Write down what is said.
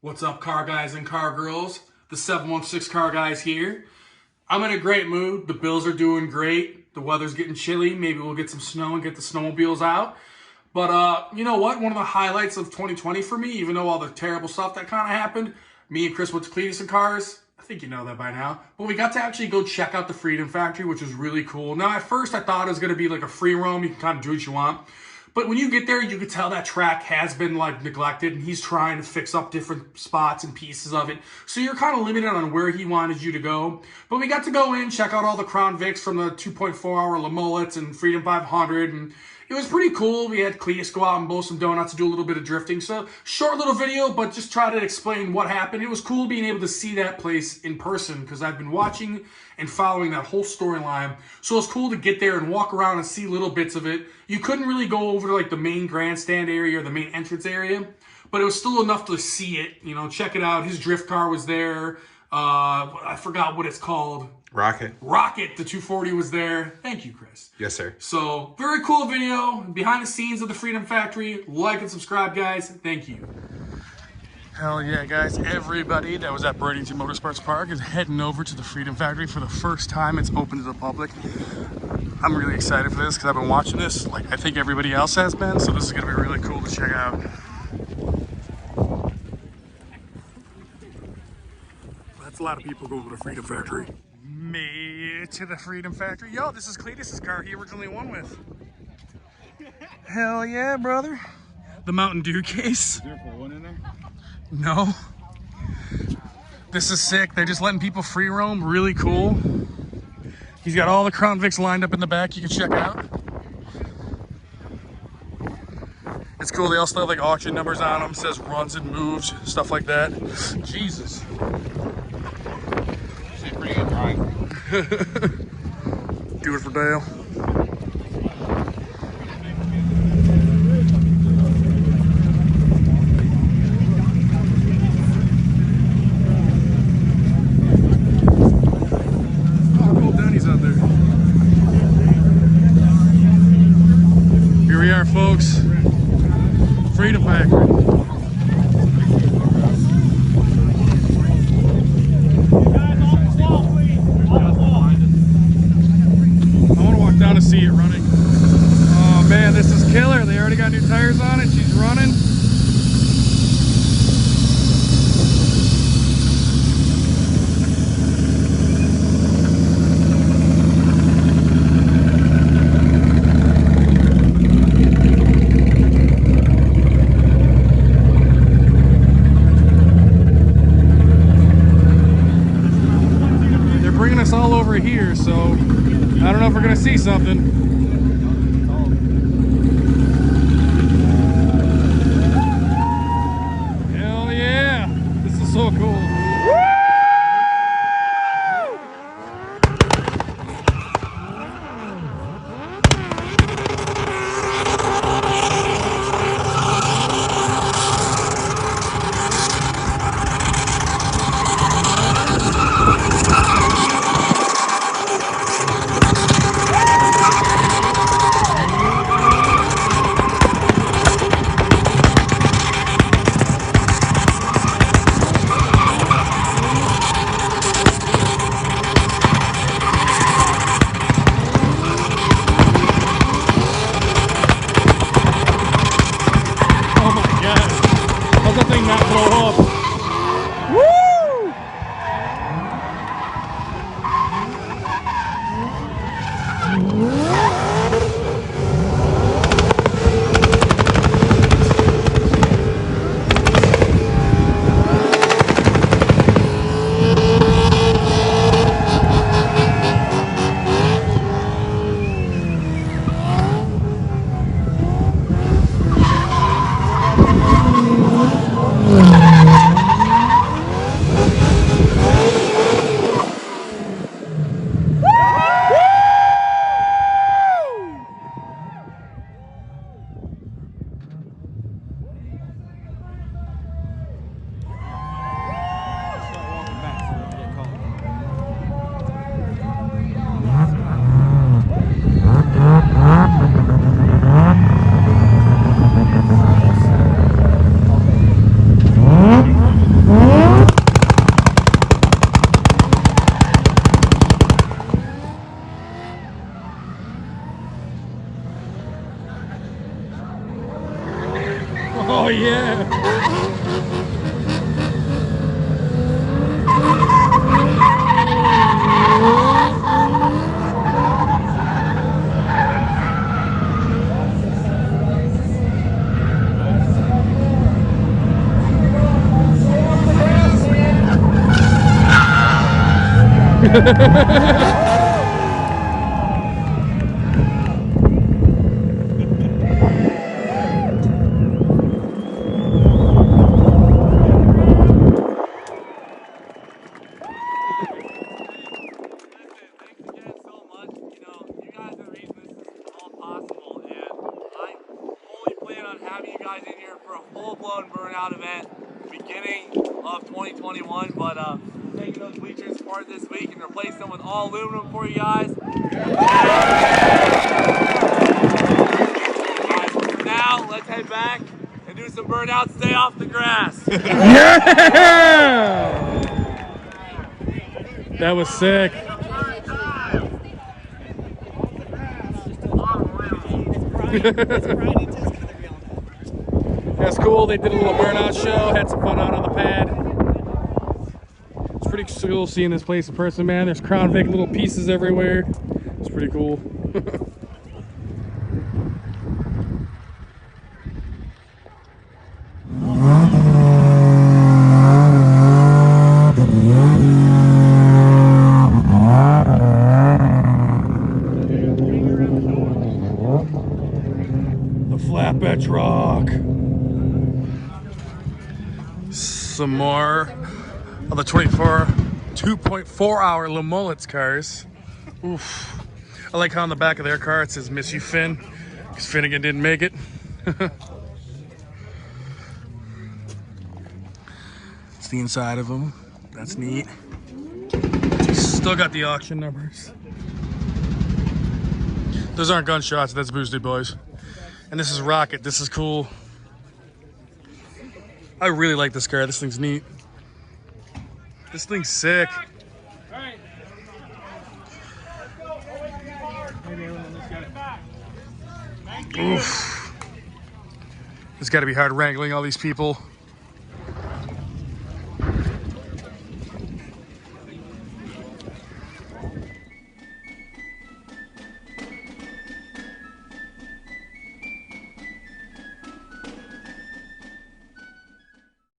What's up, car guys and car girls? The 716 car guys here. I'm in a great mood. The Bills are doing great. The weather's getting chilly. Maybe we'll get some snow and get the snowmobiles out. But you know what? One of the highlights of 2020 for me, even though all the terrible stuff that kind of happened, me and Chris went to Cleetus and Cars. I think you know that by now. But we got to actually go check out the Freedom Factory, which was really cool. Now, at first, I thought it was going to be like a free roam. You can kind of do what you want. But when you get there, you can tell that track has been like neglected, and he's trying to fix up different spots and pieces of it. So you're kind of limited on where he wanted you to go. But we got to go in, check out all the Crown Vics from the 2.4-hour Le Mullets and Freedom 500, and it was pretty cool. We had Cleetus go out and blow some donuts and do a little bit of drifting. So short little video, but just try to explain what happened. It was cool being able to see that place in person because I've been watching and following that whole storyline. So it's cool to get there and walk around and see little bits of it. You couldn't really go over to like the main grandstand area or the main entrance area, but it was still enough to see it, you know, check it out. His drift car was there. I forgot what it's called. Rocket, the 240 was there. Thank you, Chris. Yes, sir. So, very cool video. Behind the scenes of the Freedom Factory. Like and subscribe, guys. Thank you. Hell yeah, guys. Everybody that was at Burlington Motorsports Park is heading over to the Freedom Factory for the first time it's open to the public. I'm really excited for this because I've been watching this like I think everybody else has been. So this is going to be really cool to check out. That's a lot of people going to the Freedom Factory. Made it to the Freedom Factory. Yo, this is Cleetus' car he originally won with. Hell yeah, brother. The Mountain Dew case. Is there a one in there? No. This is sick. They're just letting people free roam. Really cool. He's got all the Crown Vics lined up in the back you can check out. It's cool. They also have like auction numbers on them. It says runs and moves, stuff like that. Jesus. Pretty good time. Do it for Dale. Oh, cool, Danny's out there. Here we are, folks. Freedom Factory. Down to see it running. Oh man, this is killer. They already got new tires on it. She's running. They're bringing us all over here, so I don't know if we're gonna see something. Hell yeah! This is so cool. full-blown burnout event beginning of 2021, but taking those bleachers apart this week and replacing them with all aluminum for you guys. For now, let's head back and do some burnout, stay off the grass. Yeah! That was sick. That's cool. They did a little burnout show, had some fun out on the pad. It's pretty cool seeing this place in person, man. There's Crown Vic little pieces everywhere. It's pretty cool. The flatbed truck. Some more of the 2.4 hour Le Mullets cars. Oof. I like how on the back of their car it says "Miss you, Finn," because Finnegan didn't make it. It's the inside of them. That's neat. Still got the auction numbers. Those aren't gunshots, that's boosted, boys. And this is Rocket. This is cool. I really like this car. This thing's neat. This thing's sick. Oof. It's got to be hard wrangling all these people.